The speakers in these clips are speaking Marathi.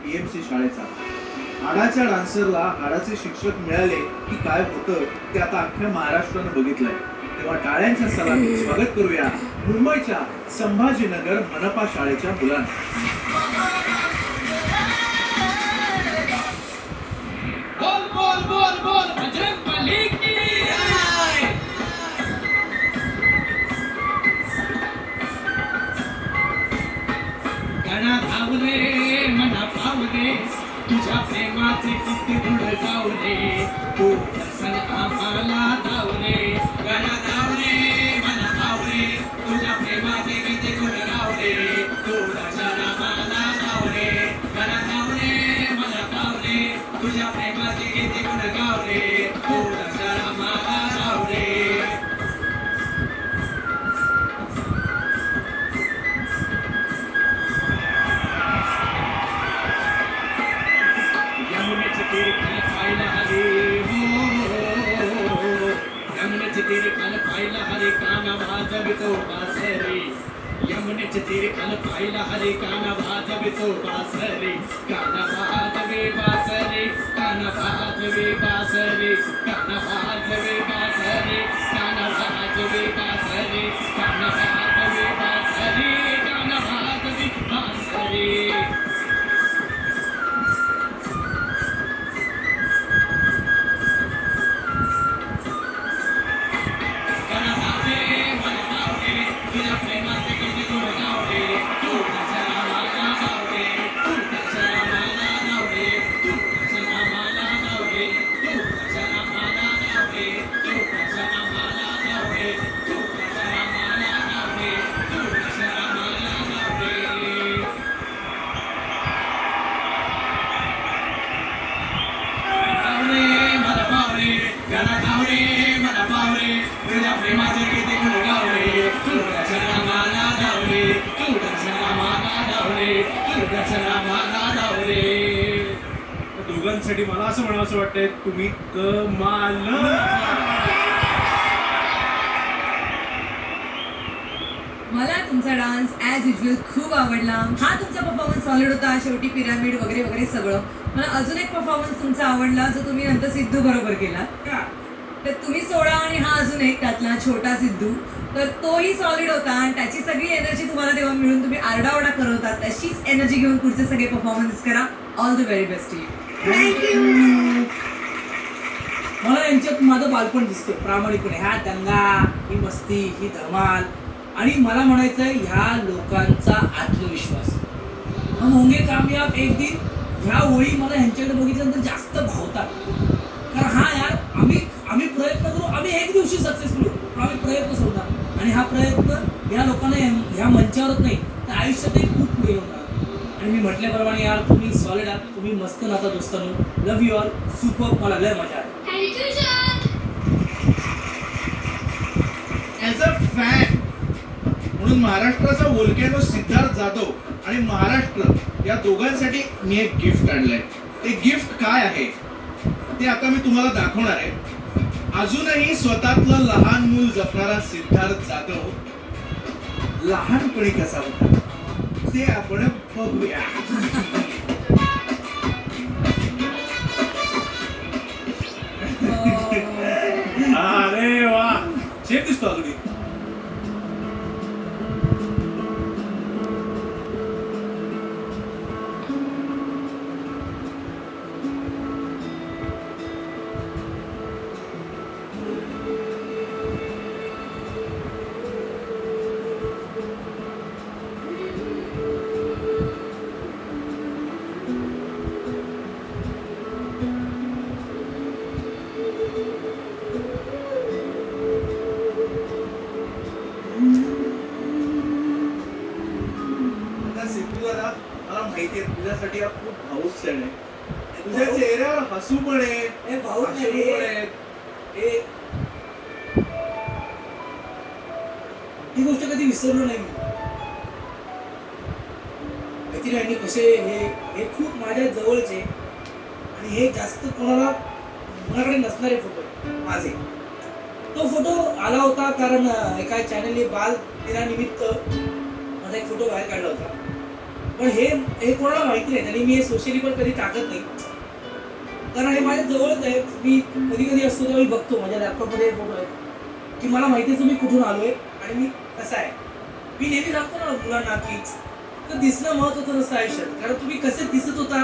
PMC शाळेचा. हाडाच्या डान्सरला हाडाचे शिक्षक मिळाले की काय होतं ते आता अख्ख्या महाराष्ट्रानं बघितलंय. तेव्हा टाळ्यांच्या सलामीत स्वागत करूया मुंबईच्या संभाजीनगर मनपा शाळेच्या मुलांना. बोल बोल बोल बोल बजरंगबली की जय. गणा धावले मना पावले तुझ्या प्रेमाचे किती गुण गावले तू दर्शन आम्हाला धावले. गणा धावले मना पावले तुझ्या प्रेमाचे किती गुण गावले तू दर्शन आम्हाला धावले. गणा धावले मना पावले तुझ्या प्रेमाचे किती गुण गावले तू दर्शन आम्हाला धावले. यमुनेचे तीर काल पाहिला हरे हो, यमुनेचे तीर काल पाहिला हरे काना वाजवितो बासरी. यमुनेचे तीर काल पाहिला हरे काना वाजवितो बासरी. काना वाजवे बासरी काना वाजवे बासरी काना वाजवे बासरी काना वाजवे बासरी काना वाजवे बासरी काना वाजवे बासरी. तुझ्या प्रेमाचे किती गुण गावले तू दर्शन आम्हाला धावले. तू दर्शन आम्हाला धावले. तू दर्शन आम्हाला धावले. तू दर्शन आम्हाला धावले. तू दर्शन आम्हाला धावले. तू दर्शन आम्हाला धावले. तू दर्शन आम्हाला धावले. धावले मला पावले गणा धावले मला पावले तुझ्या प्रेमाचे किती गुण गावले तू दर्शन आम्हाला धावले. तू दर्शन आम्हाला धावले. तू दर्शन आम्हाला धावले. दोघांसाठी मला असं म्हणावं वाटतंय तुम्ही कमाल. मला तुमचा डान्स ॲज युजल खूप आवडला. हा तुमचा परफॉर्मन्स सॉलिड होता. शेवटी पिरामिड वगैरे वगैरे सगळं. मला अजून एक परफॉर्मन्स तुमचा आवडला जो तुम्ही नंतर सिद्धू बरोबर केला. तर तुम्ही 16 आणि हा अजून एक त्यातला छोटा सिद्धू, तर तोही सॉलिड होता आणि त्याची सगळी एनर्जी तुम्हाला तेव्हा मिळून तुम्ही आरडाओरडा करत होता. तशीच एनर्जी घेऊन पुढचे सगळे परफॉर्मन्स करा. All the very best. Thank you. मला यांच्यात माझं बालपण दिसतं प्रामाणिकपणे. ह्या दंगा, ही मस्ती, ही धमाल आणि मला म्हणायचं ह्या लोकांचा आत्मविश्वास. हम होंगे कामयाब एक दिन ह्या ओळी मला ह्यांच्याकडे बघितल्यानंतर जास्त भावतात. कारण हा यार आम्ही प्रयत्न करू, आम्ही एक दिवशी सक्सेसफुल होऊ, पण आम्ही प्रयत्न सोडणार आणि हा प्रयत्न या लोकांना ह्या मंचावरच नाही तर आयुष्यातही खूप पुढे होणार. आणि मी म्हटल्याप्रमाणे यार तुम्ही सॉलिड आहात, तुम्ही मस्त नाता दोस्तांनो. Love you all. सुपर. मला लय मजा आली. ॲज अ फॅन म्हणून महाराष्ट्राचा वोल्कॅनो सिद्धार्थ जाधव आणि महाराष्ट्र या दोघांसाठी मी एक गिफ्ट आणलंय. ते गिफ्ट काय आहे ते आता मी तुम्हाला दाखवणार आहे. अजूनही स्वतःतलं लहान मूल जपणारा सिद्धार्थ जाधव लहानपणी कसा होता ते आपण बघूया. अरे वा, शेफ दिसतो अजूनही. माहिती आहे तुझ्यासाठी हा खूप भावुक क्षण आहे. तुझ्या चेहऱ्यावर हसू पण आहे, भाऊ अश्रू पण आहेत. ही गोष्ट कधी विसरलो नाही. मैत्री आणि कसे हे खूप माझ्या जवळचे आणि हे जास्त कोणाकडे नसणारे फोटो माझे. तो फोटो आला होता कारण एका चॅनलने बाल दिनानिमित्त माझा एक फोटो बाहेर काढला होता. पण हे कोणाला माहिती नाही आणि मी हे सोशली पण कधी टाकत नाही, कारण हे माझ्या जवळच आहे. मी कधी कधी असतो तेव्हा मी बघतो माझ्या लॅपटॉपमध्ये फोटो आहे की मला माहिती आहे मी कुठून आलोय आणि मी कसा आहे. मी नेहमी सांगतो ना मुलांना की तर दिसणं महत्वाचं नसतं आयुष्यात, कारण तुम्ही कसे दिसत होता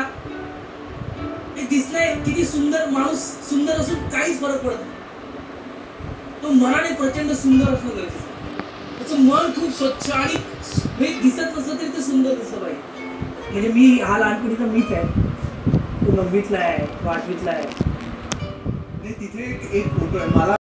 हे दिसणं किती सुंदर, माणूस सुंदर असून काहीच फरक पडत नाही. तो मनाने प्रचंड सुंदर असणं गरजेचं, त्याचं मन खूप स्वच्छ आणि हे दिसत नसलं तरी ते सुंदर दिसलं पाहिजे. म्हणजे मी हा लहानपणीचा मीच आहे, तो 9वीतला आहे, तो 8वीतला आहे. तिथे एक फोटो आहे मला